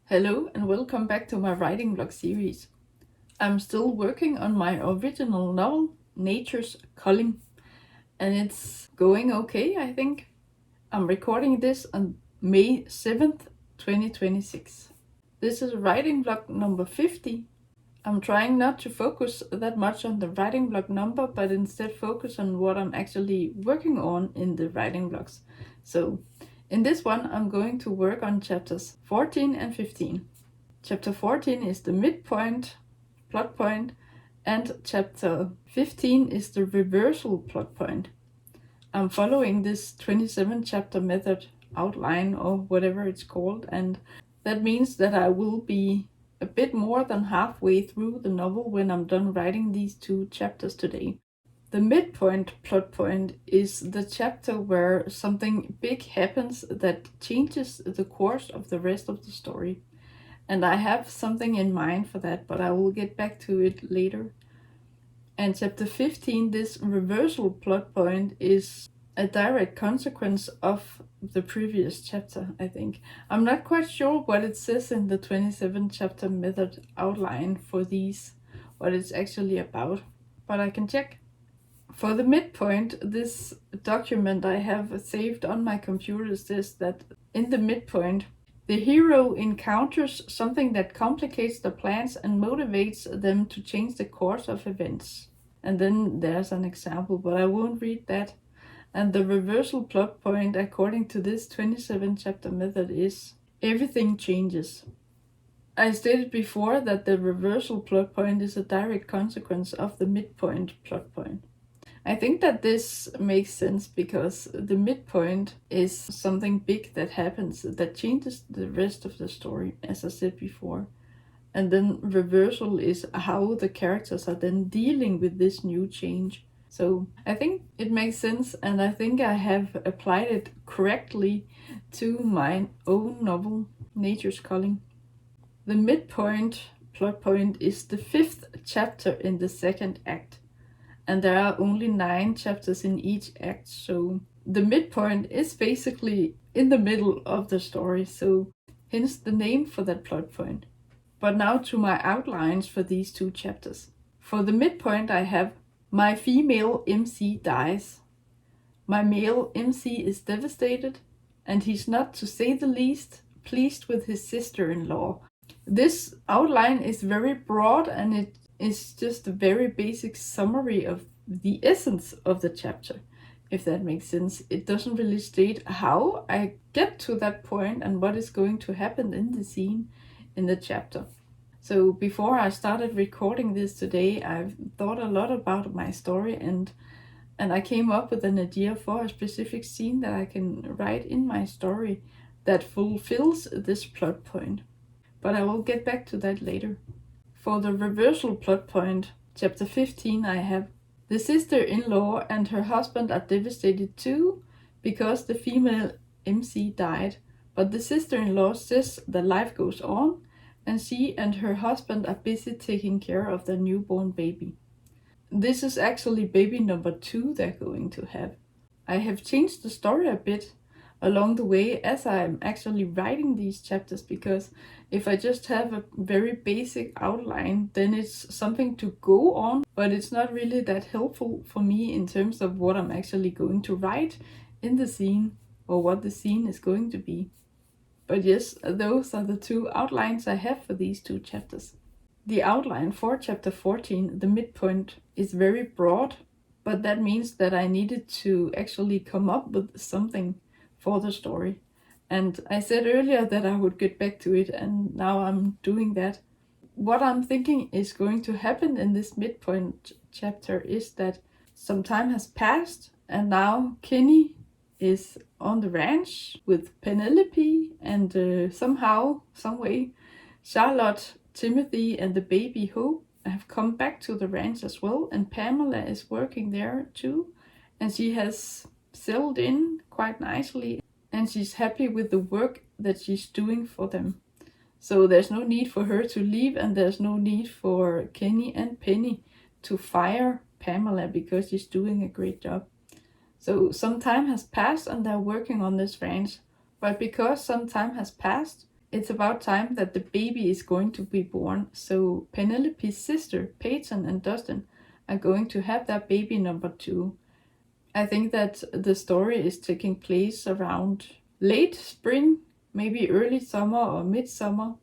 Hello and welcome back to my writing blog series. I'm still working on my original novel, Nature's Culling, and it's going okay, I think. I'm recording this on May 7th, 2026. This is writing blog number 50. I'm trying not to focus that much on the writing blog number, but instead focus on what I'm actually working on in the writing blogs. So, in this one, I'm going to work on chapters 14 and 15. Chapter 14 is the midpoint plot point, and chapter 15 is the reversal plot point. I'm following this 27 chapter method outline or whatever it's called, and that means that I will be a bit more than halfway through the novel when I'm done writing these two chapters today. The midpoint plot point is the chapter where something big happens that changes the course of the rest of the story. And I have something in mind for that, but I will get back to it later. And chapter 15, this reversal plot point, is a direct consequence of the previous chapter, I think. I'm not quite sure what it says in the 27 chapter method outline for these, what it's actually about, but I can check. For the midpoint, this document I have saved on my computer says that in the midpoint, the hero encounters something that complicates the plans and motivates them to change the course of events. And then there's an example, but I won't read that. And the reversal plot point, according to this 27 chapter method, is everything changes. I stated before that the reversal plot point is a direct consequence of the midpoint plot point. I think that this makes sense because the midpoint is something big that happens that changes the rest of the story, as I said before. And then reversal is how the characters are then dealing with this new change. So I think it makes sense, and I think I have applied it correctly to my own novel, Nature's Culling. The midpoint plot point is the 5th chapter in the second act. And there are only 9 chapters in each act, so the midpoint is basically in the middle of the story, so hence the name for that plot point. But now to my outlines for these 2 chapters. For the midpoint I have my female MC dies. My male MC is devastated, and he's not, to say the least, pleased with his sister-in-law. This outline is very broad, and it is just a very basic summary of the essence of the chapter, if that makes sense. It doesn't really state how I get to that point and what is going to happen in the scene in the chapter. So before I started recording this today, I've thought a lot about my story, and I came up with an idea for a specific scene that I can write in my story that fulfills this plot point. But I will get back to that later. For the reversal plot point, chapter 15, I have the sister-in-law and her husband are devastated too because the female MC died, but the sister-in-law says that life goes on and she and her husband are busy taking care of their newborn baby. This is actually baby number 2 they're going to have. I have changed the story a bit along the way as I'm actually writing these chapters, because if I just have a very basic outline, then it's something to go on, but it's not really that helpful for me in terms of what I'm actually going to write in the scene or what the scene is going to be. But yes, those are the 2 outlines I have for these 2 chapters. The outline for chapter 14, the midpoint, is very broad, but that means that I needed to actually come up with something for the story. And I said earlier that I would get back to it, and now I'm doing that. What I'm thinking is going to happen in this midpoint chapter is that some time has passed, and now Kenny is on the ranch with Penelope, and somehow, some way, Charlotte, Timothy, and the baby Hope have come back to the ranch as well, and Pamela is working there too, and she has settled in quite nicely, and she's happy with the work that she's doing for them. So there's no need for her to leave, and there's no need for Kenny and Penny to fire Pamela because she's doing a great job. So some time has passed and they're working on this ranch, but because some time has passed, It's about time that the baby is going to be born, so Penelope's sister, Peyton and Dustin, are going to have that baby number 2. I think that the story is taking place around late spring, maybe early summer or midsummer.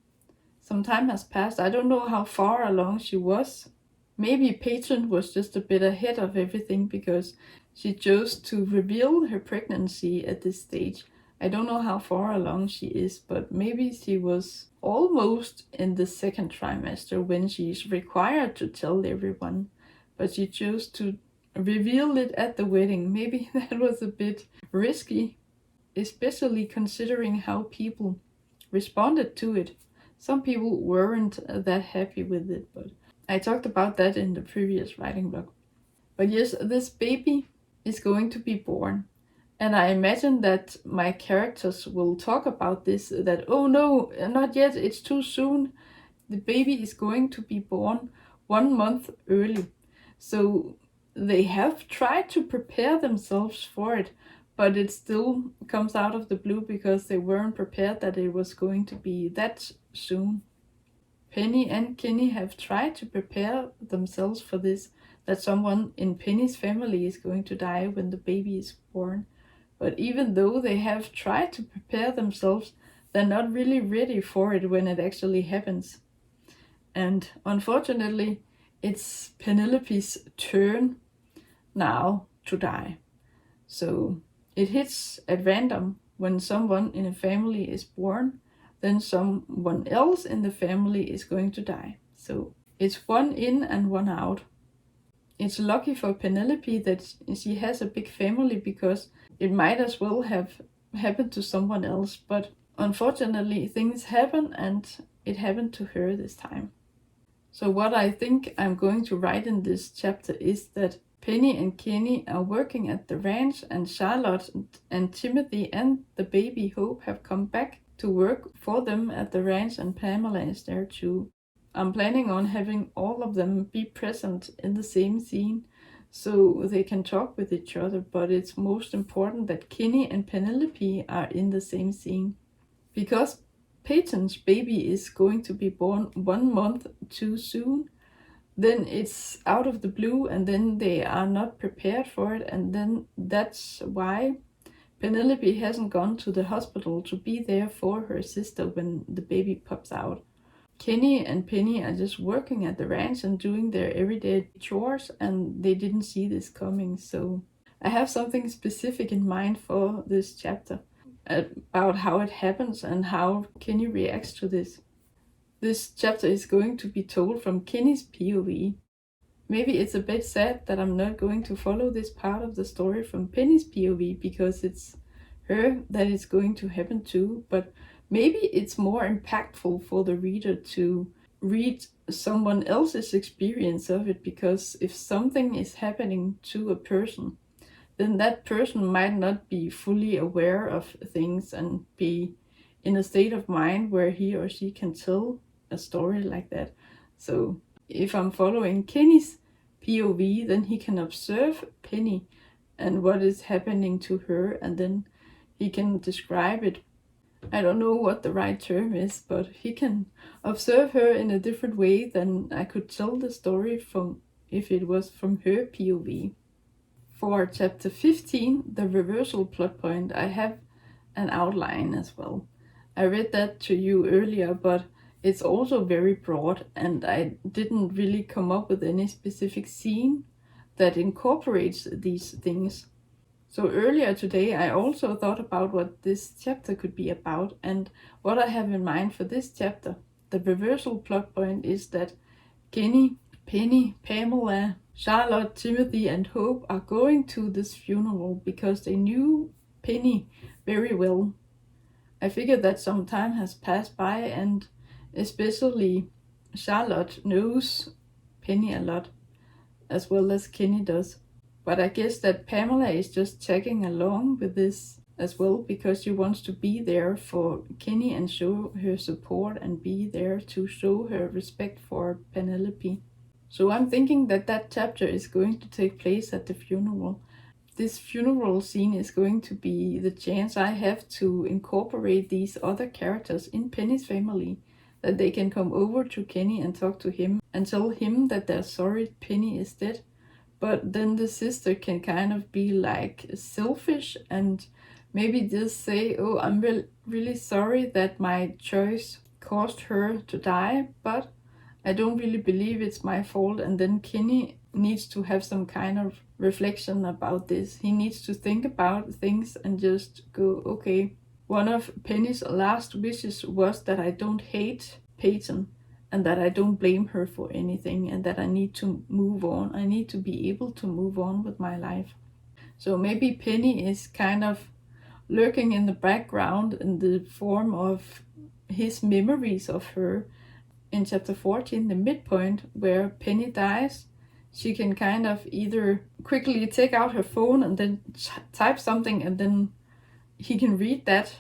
Some time has passed. I don't know how far along she was. Maybe Peyton was just a bit ahead of everything because she chose to reveal her pregnancy at this stage. I don't know how far along she is, but maybe she was almost in the second trimester when she's required to tell everyone. But she chose to reveal it at the wedding. Maybe that was a bit risky, especially considering how people responded to it. Some people weren't that happy with it, but I talked about that in the previous writing blog. But yes, this baby is going to be born. And I imagine that my characters will talk about this, that, oh no, not yet, it's too soon. The baby is going to be born 1 month early. So they have tried to prepare themselves for it, but it still comes out of the blue because they weren't prepared that it was going to be that soon. Penny and Kenny have tried to prepare themselves for this, that someone in Penny's family is going to die when the baby is born. But even though they have tried to prepare themselves, they're not really ready for it when it actually happens. And unfortunately, it's Penelope's turn now to die. So it hits at random. When someone in a family is born, then someone else in the family is going to die. So it's one in and one out. It's lucky for Penelope that she has a big family because it might as well have happened to someone else. But unfortunately, things happen and it happened to her this time. So what I think I'm going to write in this chapter is that Penny and Kenny are working at the ranch, and Charlotte and Timothy and the baby Hope have come back to work for them at the ranch, and Pamela is there too. I'm planning on having all of them be present in the same scene so they can talk with each other, but it's most important that Kenny and Penelope are in the same scene. Because Peyton's baby is going to be born 1 month too soon, then it's out of the blue and then they are not prepared for it, and then that's why Penelope hasn't gone to the hospital to be there for her sister when the baby pops out. Kenny and Penny are just working at the ranch and doing their everyday chores, and they didn't see this coming. So I have something specific in mind for this chapter about how it happens and how Kenny reacts to this. This chapter is going to be told from Kenny's POV. Maybe it's a bit sad that I'm not going to follow this part of the story from Penny's POV because it's her that is going to happen to, but maybe it's more impactful for the reader to read someone else's experience of it, because if something is happening to a person, then that person might not be fully aware of things and be in a state of mind where he or she can tell a story like that. So if I'm following Kenny's POV, then he can observe Penny and what is happening to her, and then he can describe it. I don't know what the right term is, but he can observe her in a different way than I could tell the story from if it was from her POV. For chapter 15, the reversal plot point, I have an outline as well. I read that to you earlier, but it's also very broad, and I didn't really come up with any specific scene that incorporates these things. So earlier today, I also thought about what this chapter could be about, and what I have in mind for this chapter. The reversal plot point is that Kenny, Penny, Pamela, Charlotte, Timothy, and Hope are going to this funeral because they knew Penny very well. I figured that some time has passed by, and especially Charlotte knows Penny a lot, as well as Kenny does. But I guess that Pamela is just tagging along with this as well because she wants to be there for Kenny and show her support and be there to show her respect for Penelope. So I'm thinking that that chapter is going to take place at the funeral. this funeral scene is going to be the chance I have to incorporate these other characters in Penny's family, that they can come over to Kenny and talk to him and tell him that they're sorry Penny is dead. But then the sister can kind of be like selfish and maybe just say, oh, I'm really sorry that my choice caused her to die, but I don't really believe it's my fault. And then Kenny needs to have some kind of reflection about this. He needs to think about things and just go, okay, one of Penny's last wishes was that I don't hate Peyton and that I don't blame her for anything and that I need to move on. I need to be able to move on with my life. So maybe Penny is kind of lurking in the background in the form of his memories of her. In chapter 14, the midpoint, where Penny dies, she can kind of either quickly take out her phone and then type something and then he can read that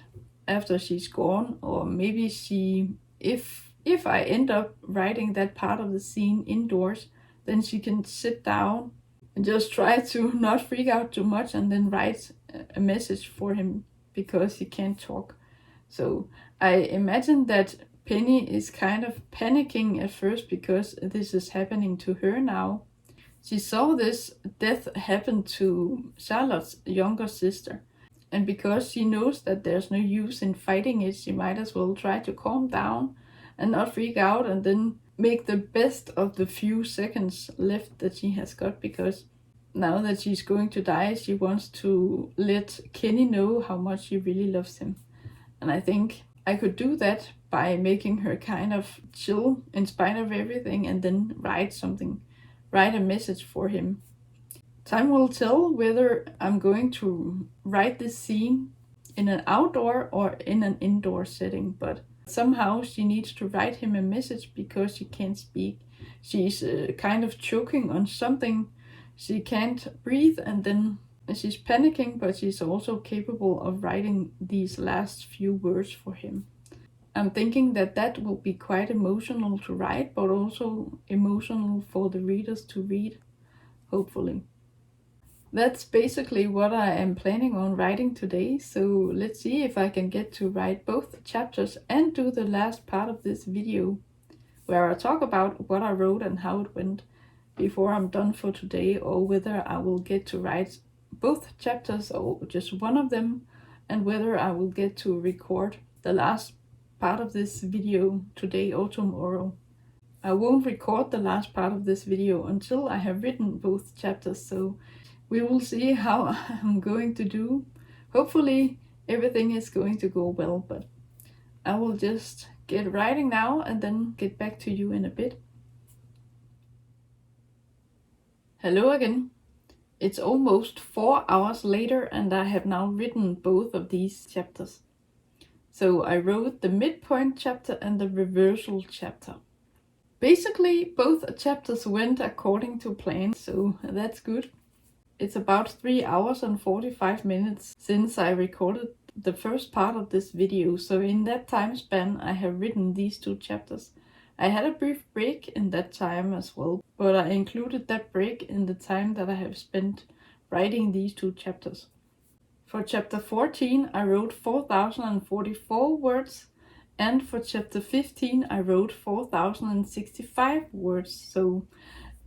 after she's gone, or maybe she, if I end up writing that part of the scene indoors, then she can sit down and just try to not freak out too much and then write a message for him because he can't talk. So I imagine that Penny is kind of panicking at first because this is happening to her now. She saw this death happen to Charlotte's younger sister, and because she knows that there's no use in fighting it, she might as well try to calm down and not freak out and then make the best of the few seconds left that she has got, because now that she's going to die, she wants to let Kenny know how much she really loves him. And I think I could do that by making her kind of chill in spite of everything and then write a message for him. Time will tell whether I'm going to write this scene in an outdoor or in an indoor setting, but somehow she needs to write him a message because she can't speak. She's kind of choking on something. She can't breathe and then she's panicking, but she's also capable of writing these last few words for him. I'm thinking that will be quite emotional to write, but also emotional for the readers to read, hopefully. That's basically what I am planning on writing today, so let's see if I can get to write both chapters and do the last part of this video, where I talk about what I wrote and how it went before I'm done for today, or whether I will get to write both chapters or just one of them, and whether I will get to record the last part of this video today or tomorrow. I won't record the last part of this video until I have written both chapters, so we will see how I'm going to do. Hopefully everything is going to go well, but I will just get writing now and then get back to you in a bit. Hello again. It's almost 4 hours later and I have now written both of these chapters. So I wrote the midpoint chapter and the reversal chapter. Basically, both chapters went according to plan, so that's good. It's about 3 hours and 45 minutes since I recorded the first part of this video, so in that time span I have written these two chapters. I had a brief break in that time as well, but I included that break in the time that I have spent writing these two chapters. For chapter 14 I wrote 4,044 words, and for chapter 15 I wrote 4,065 words, so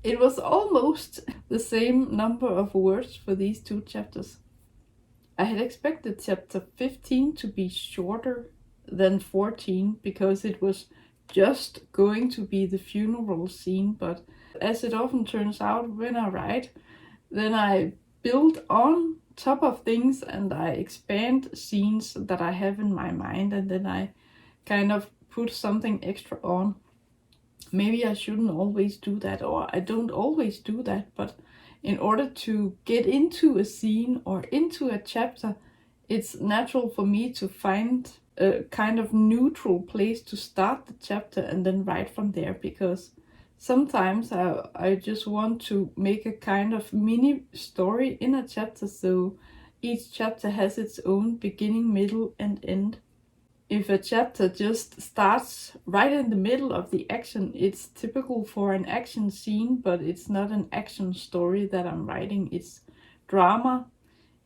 it was almost the same number of words for these two chapters. I had expected chapter 15 to be shorter than 14 because it was just going to be the funeral scene, but as it often turns out when I write, then I build on top of things and I expand scenes that I have in my mind, and then I kind of put something extra on. Maybe I shouldn't always do that, or I don't always do that, but in order to get into a scene or into a chapter, it's natural for me to find a kind of neutral place to start the chapter and then write from there, because sometimes I just want to make a kind of mini story in a chapter, so each chapter has its own beginning, middle and end. If a chapter just starts right in the middle of the action, it's typical for an action scene, but it's not an action story that I'm writing. It's drama,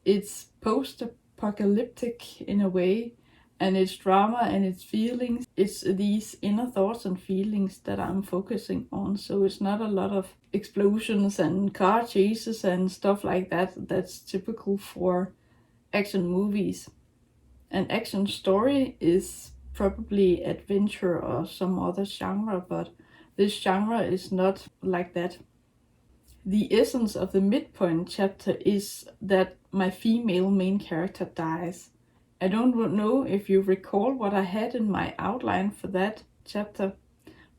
It's post-apocalyptic in a way, and it's drama and it's feelings. It's these inner thoughts and feelings that I'm focusing on. So it's not a lot of explosions and car chases and stuff like that. That's typical for action movies. An action story is probably adventure or some other genre, but this genre is not like that. The essence of the Midpoint chapter is that my female main character dies. I don't know if you recall what I had in my outline for that chapter,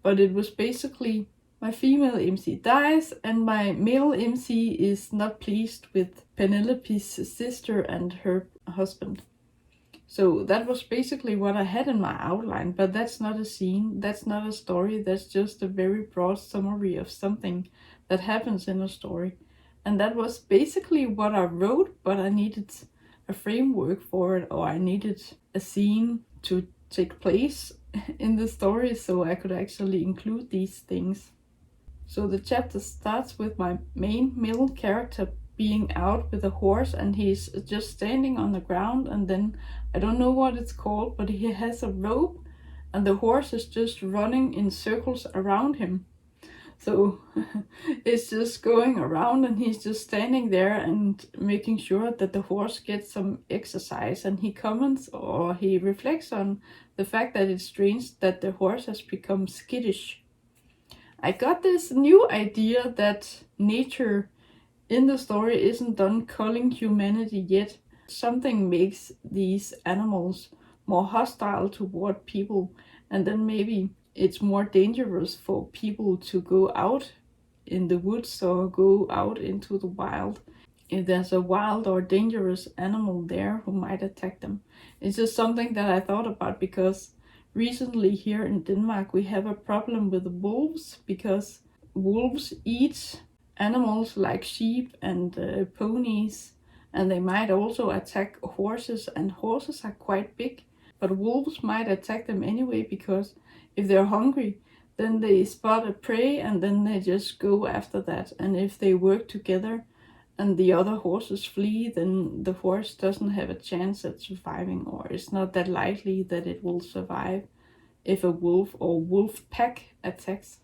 but it was basically my female MC dies and my male MC is not pleased with Penelope's sister and her husband. So that was basically what I had in my outline, but that's not a scene, that's not a story, that's just a very broad summary of something that happens in a story. And that was basically what I wrote, but I needed a framework for it, or I needed a scene to take place in the story so I could actually include these things. So the chapter starts with my main male character being out with a horse, and he's just standing on the ground, and then I don't know what it's called, but he has a rope and the horse is just running in circles around him. So it's just going around and he's just standing there and making sure that the horse gets some exercise, and he comments or he reflects on the fact that it's strange that the horse has become skittish. I got this new idea that nature in the story isn't done culling humanity yet. Something makes these animals more hostile toward people, and then maybe it's more dangerous for people to go out in the woods or go out into the wild if there's a wild or dangerous animal there who might attack them. It's just something that I thought about because recently here in Denmark we have a problem with wolves, because wolves eat animals like sheep and ponies, and they might also attack horses, and horses are quite big, but wolves might attack them anyway because if they're hungry then they spot a prey and then they just go after that, and if they work together and the other horses flee, then the horse doesn't have a chance at surviving, or it's not that likely that it will survive if a wolf or wolf pack attacks.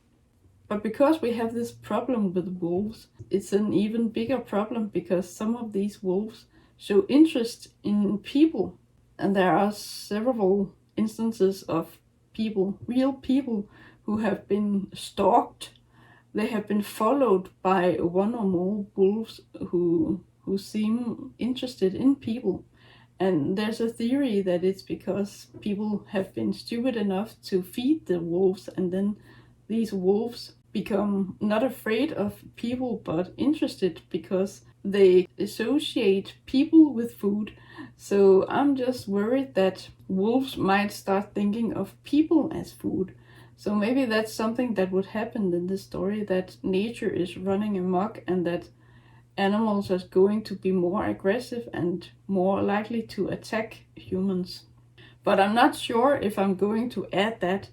But because we have this problem with wolves, it's an even bigger problem because some of these wolves show interest in people. And there are several instances of people, real people, who have been stalked. They have been followed by one or more wolves who seem interested in people. And there's a theory that it's because people have been stupid enough to feed the wolves, and then these wolves become not afraid of people but interested because they associate people with food. So I'm just worried that wolves might start thinking of people as food. So maybe that's something that would happen in this story, that nature is running amok and that animals are going to be more aggressive and more likely to attack humans. But I'm not sure if I'm going to add that.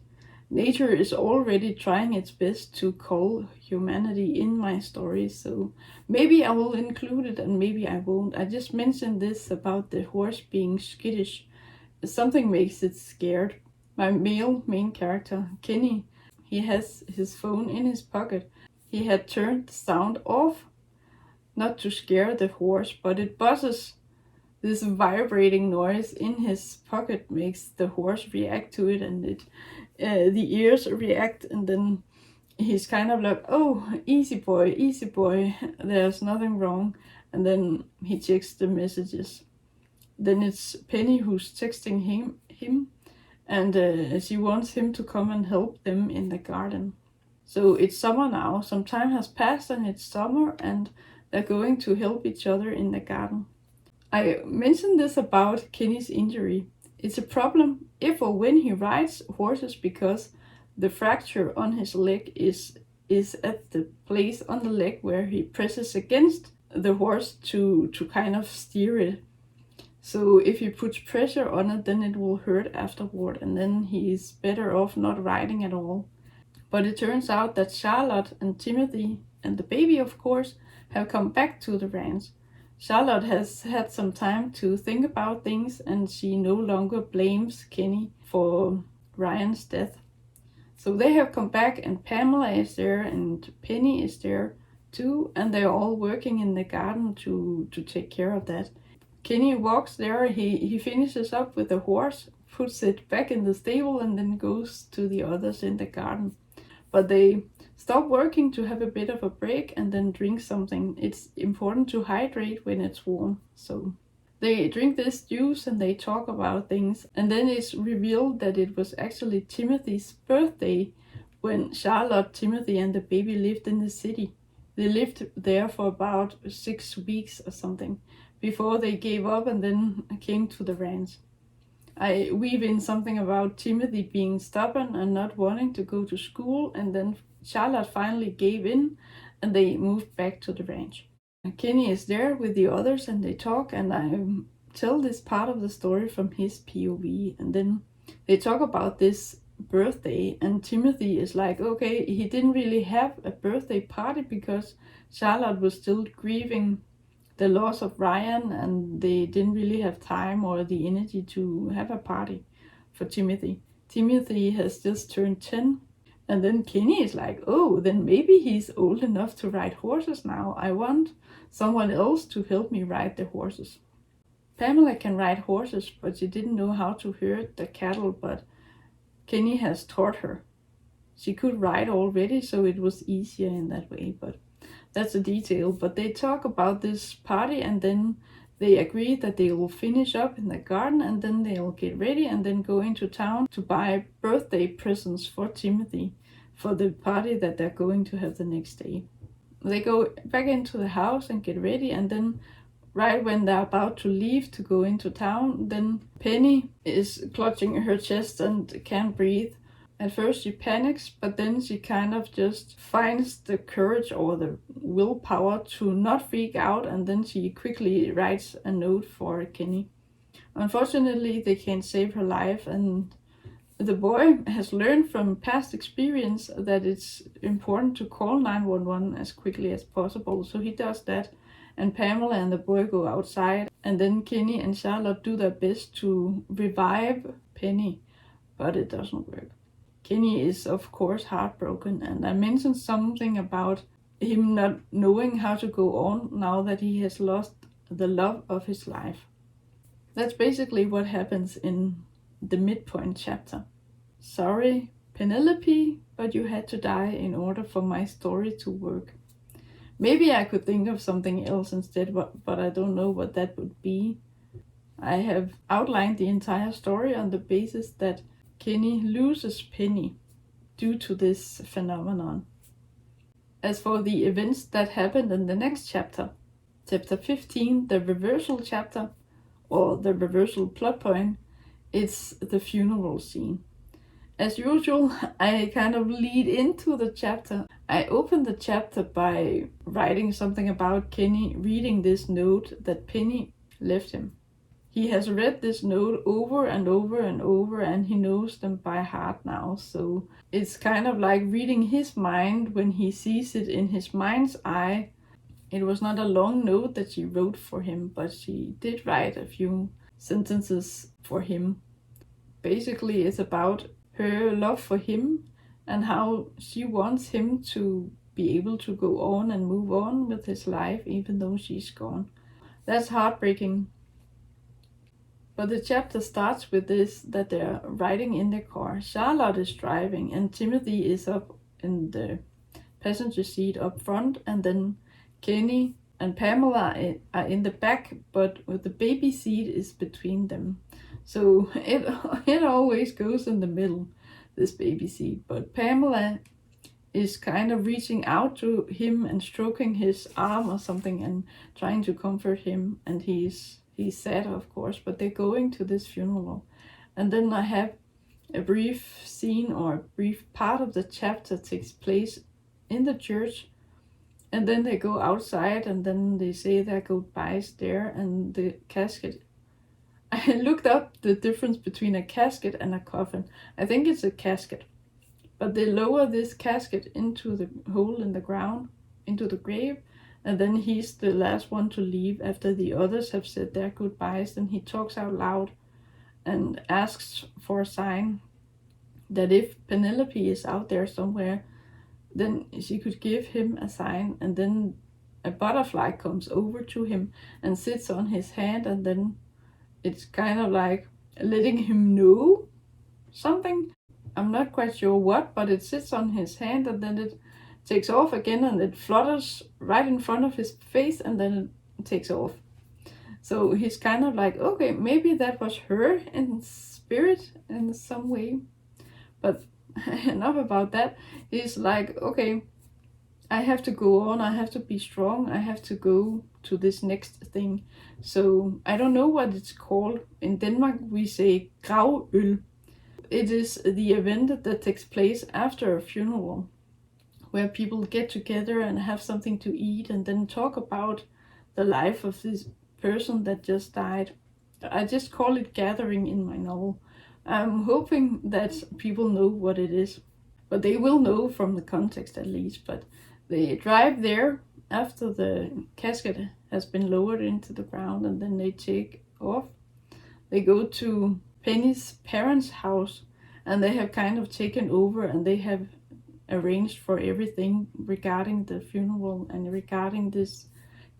Nature is already trying its best to cull humanity in my story, so maybe I will include it and maybe I won't. I just mentioned this about the horse being skittish. Something makes it scared. My male main character, Kenny, he has his phone in his pocket. He had turned the sound off, not to scare the horse, but it buzzes. This vibrating noise in his pocket makes the horse react to it, and the ears react, and then he's kind of like, oh, easy boy, there's nothing wrong. And then he checks the messages. Then it's Penny who's texting him and she wants him to come and help them in the garden. So it's summer now, some time has passed and it's summer, and they're going to help each other in the garden. I mentioned this about Kenny's injury. It's a problem if or when he rides horses because the fracture on his leg is at the place on the leg where he presses against the horse to kind of steer it. So if he puts pressure on it, then it will hurt afterward, and then he's better off not riding at all. But it turns out that Charlotte and Timothy and the baby, of course, have come back to the ranch. Charlotte has had some time to think about things, and she no longer blames Kenny for Ryan's death. So they have come back, and Pamela is there, and Penny is there too, and they're all working in the garden to take care of that. Kenny walks there, he finishes up with the horse, puts it back in the stable, and then goes to the others in the garden. But they stop working to have a bit of a break and then drink something. It's important to hydrate when it's warm. So they drink this juice and they talk about things. And then it's revealed that it was actually Timothy's birthday when Charlotte, Timothy, and the baby lived in the city. They lived there for about 6 weeks or something before they gave up and then came to the ranch. I weave in something about Timothy being stubborn and not wanting to go to school, and then Charlotte finally gave in and they moved back to the ranch. Kenny is there with the others and they talk, and I tell this part of the story from his POV, and then they talk about this birthday, and Timothy is like, okay, he didn't really have a birthday party because Charlotte was still grieving the loss of Ryan, and they didn't really have time or the energy to have a party for Timothy. Timothy has just turned 10, and then Kenny is like, oh, then maybe he's old enough to ride horses now. I want someone else to help me ride the horses. Pamela can ride horses, but she didn't know how to herd the cattle, but Kenny has taught her. She could ride already, so it was easier in that way, but that's a detail. But they talk about this party, and then they agree that they will finish up in the garden, and then they'll get ready and then go into town to buy birthday presents for Timothy for the party that they're going to have the next day. They go back into the house and get ready, and then right when they're about to leave to go into town, then Penny is clutching her chest and can't breathe. At first she panics, but then she kind of just finds the courage or the willpower to not freak out, and then she quickly writes a note for Kenny. Unfortunately, they can't save her life, and the boy has learned from past experience that it's important to call 911 as quickly as possible, so he does that, and Pamela and the boy go outside, and then Kenny and Charlotte do their best to revive Penny, but it doesn't work. Kenny is of course heartbroken, and I mentioned something about him not knowing how to go on now that he has lost the love of his life. That's basically what happens in the Midpoint chapter. Sorry, Penelope, but you had to die in order for my story to work. Maybe I could think of something else instead, but I don't know what that would be. I have outlined the entire story on the basis that Kenny loses Penny due to this phenomenon. As for the events that happened in the next chapter, chapter 15, the reversal chapter, or the reversal plot point, it's the funeral scene. As usual, I kind of lead into the chapter. I open the chapter by writing something about Kenny reading this note that Penny left him. He has read this note over and over and over, and he knows them by heart now. So it's kind of like reading his mind when he sees it in his mind's eye. It was not a long note that she wrote for him, but she did write a few sentences for him. Basically, it's about her love for him and how she wants him to be able to go on and move on with his life even though she's gone. That's heartbreaking. But the chapter starts with this, that they're riding in the car. Charlotte is driving and Timothy is up in the passenger seat up front, and then Kenny and Pamela are in the back, but with the baby seat is between them. So it always goes in the middle, this baby seat. But Pamela is kind of reaching out to him and stroking his arm or something and trying to comfort him, and he's sad, of course, but they're going to this funeral. And then I have a brief scene, or a brief part of the chapter takes place in the church, and then they go outside and then they say their goodbyes there, and the casket. I looked up the difference between a casket and a coffin. I think it's a casket, but they lower this casket into the hole in the ground, into the grave, And then he's the last one to leave after the others have said their goodbyes. Then he talks out loud and asks for a sign that if Penelope is out there somewhere, then she could give him a sign. And then a butterfly comes over to him and sits on his hand, and then it's kind of like letting him know something. I'm not quite sure what, but it sits on his hand, and then it takes off again, and it flutters right in front of his face, and then it takes off. So he's kind of like, okay, maybe that was her in spirit in some way. But enough about that. He's like, okay, I have to go on, I have to be strong, I have to go to this next thing. So I don't know what it's called. In Denmark we say gravøl. It is the event that takes place after a funeral, where people get together and have something to eat and then talk about the life of this person that just died. I just call it gathering in my novel. I'm hoping that people know what it is, but they will know from the context at least. But they drive there after the casket has been lowered into the ground, and then they take off. They go to Penny's parents' house, and they have kind of taken over, and they have arranged for everything regarding the funeral and regarding this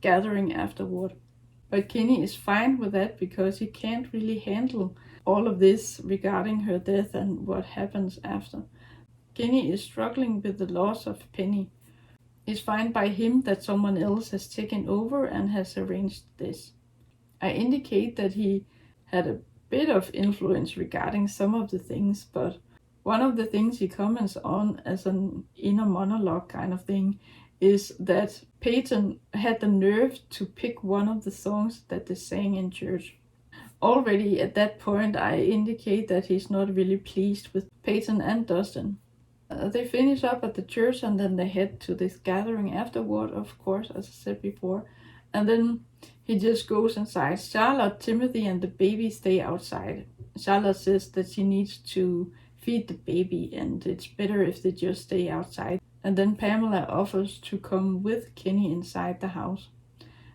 gathering afterward. But Kenny is fine with that because he can't really handle all of this regarding her death and what happens after. Kenny is struggling with the loss of Penny. It's fine by him that someone else has taken over and has arranged this. I indicate that he had a bit of influence regarding some of the things, but one of the things he comments on as an inner monologue kind of thing is that Peyton had the nerve to pick one of the songs that they sang in church. Already at that point, I indicate that he's not really pleased with Peyton and Dustin. They finish up at the church, and then they head to this gathering afterward, of course, as I said before. And then he just goes inside. Charlotte, Timothy, and the baby stay outside. Charlotte says that she needs to feed the baby, and it's better if they just stay outside. And then Pamela offers to come with Kenny inside the house.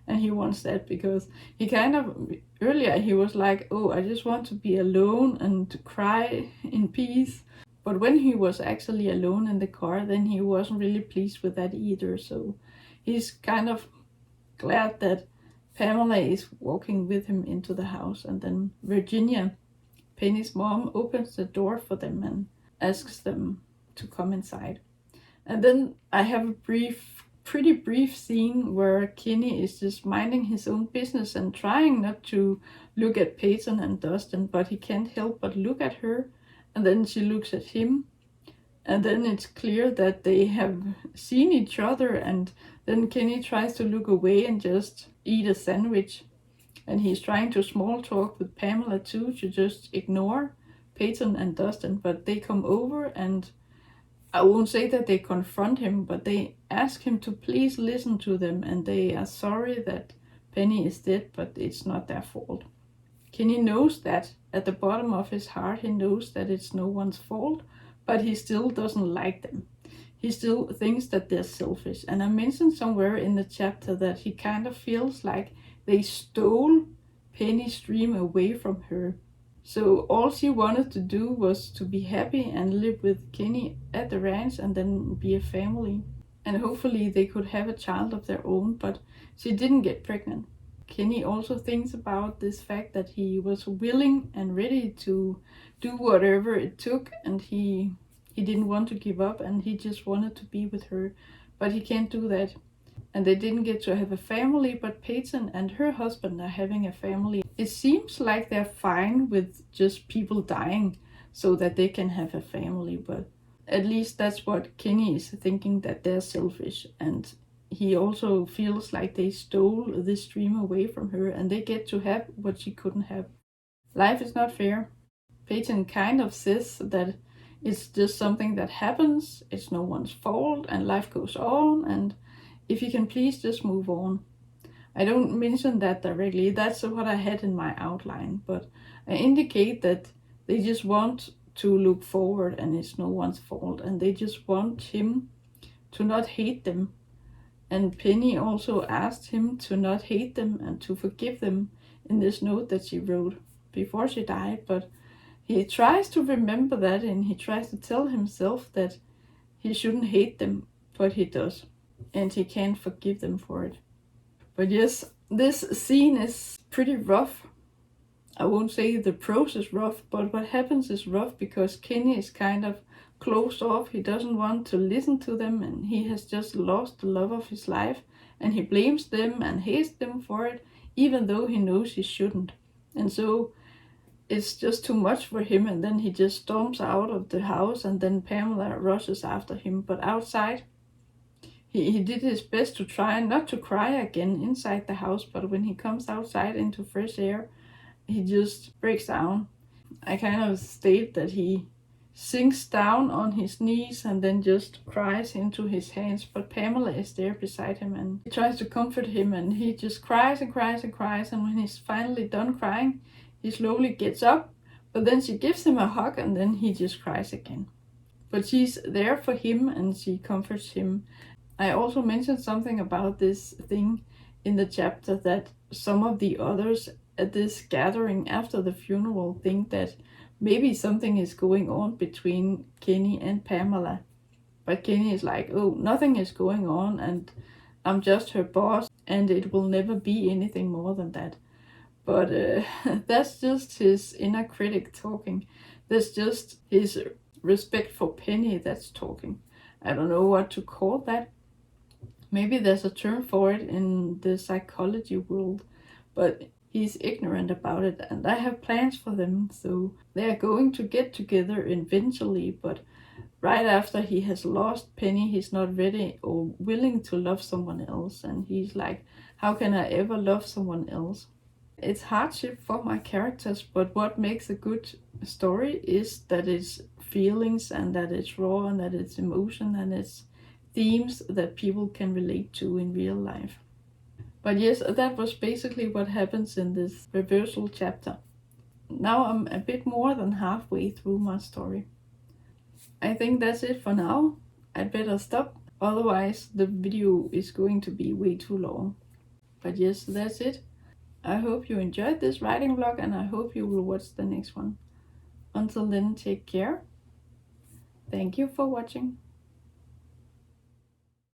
And he wants that because he kind of, earlier he was like, oh, I just want to be alone and to cry in peace. But when he was actually alone in the car, then he wasn't really pleased with that either. So he's kind of glad that Pamela is walking with him into the house. And then Virginia, Penny's mom, opens the door for them and asks them to come inside. And then I have a pretty brief scene where Kenny is just minding his own business and trying not to look at Peyton and Dustin, but he can't help but look at her. And then she looks at him, and then it's clear that they have seen each other, and then Kenny tries to look away and just eat a sandwich. And he's trying to small talk with Pamela too, to just ignore Peyton and Dustin, but they come over, and I won't say that they confront him, but they ask him to please listen to them, and they are sorry that Penny is dead, but it's not their fault. Kenny knows that at the bottom of his heart, he knows that it's no one's fault, but he still doesn't like them. He still thinks that they're selfish. And I mentioned somewhere in the chapter that he kind of feels like they stole Penny's dream away from her. So all she wanted to do was to be happy and live with Kenny at the ranch and then be a family. And hopefully they could have a child of their own, but she didn't get pregnant. Kenny also thinks about this fact that he was willing and ready to do whatever it took, and he didn't want to give up, and he just wanted to be with her, but he can't do that. And they didn't get to have a family, but Peyton and her husband are having a family. It seems like they're fine with just people dying so that they can have a family, but at least that's what Kenny is thinking, that they're selfish. And he also feels like they stole this dream away from her, and they get to have what she couldn't have. Life is not fair. Peyton kind of says that it's just something that happens, it's no one's fault, and life goes on, and if you can please just move on. I don't mention that directly, that's what I had in my outline, but I indicate that they just want to look forward, and it's no one's fault, and they just want him to not hate them. And Penny also asked him to not hate them and to forgive them in this note that she wrote before she died. But he tries to remember that, and he tries to tell himself that he shouldn't hate them, but he does. And he can't forgive them for it. But yes, this scene is pretty rough. I won't say the prose is rough, but what happens is rough because Kenny is kind of closed off. He doesn't want to listen to them, and he has just lost the love of his life, and he blames them and hates them for it, even though he knows he shouldn't. And so it's just too much for him, and then he just storms out of the house, and then Pamela rushes after him. But outside, he did his best to try not to cry again inside the house, but when he comes outside into fresh air, he just breaks down. I kind of state that he sinks down on his knees and then just cries into his hands, but Pamela is there beside him and tries to comfort him, and he just cries and cries and cries, and when he's finally done crying, he slowly gets up, but then she gives him a hug, and then he just cries again. But she's there for him and she comforts him. I also mentioned something about this thing in the chapter, that some of the others at this gathering after the funeral think that maybe something is going on between Kenny and Pamela. But Kenny is like, oh, nothing is going on, and I'm just her boss, and it will never be anything more than that. But that's just his inner critic talking. That's just his respect for Penny that's talking. I don't know what to call that. Maybe there's a term for it in the psychology world, but he's ignorant about it, and I have plans for them, so they are going to get together eventually, but right after he has lost Penny, he's not ready or willing to love someone else, and he's like, how can I ever love someone else? It's hardship for my characters, but what makes a good story is that it's feelings, and that it's raw, and that it's emotion, and it's themes that people can relate to in real life. But yes, that was basically what happens in this reversal chapter. Now I'm a bit more than halfway through my story. I think that's it for now. I'd better stop, otherwise the video is going to be way too long. But yes, that's it. I hope you enjoyed this writing vlog, and I hope you will watch the next one. Until then, take care. Thank you for watching.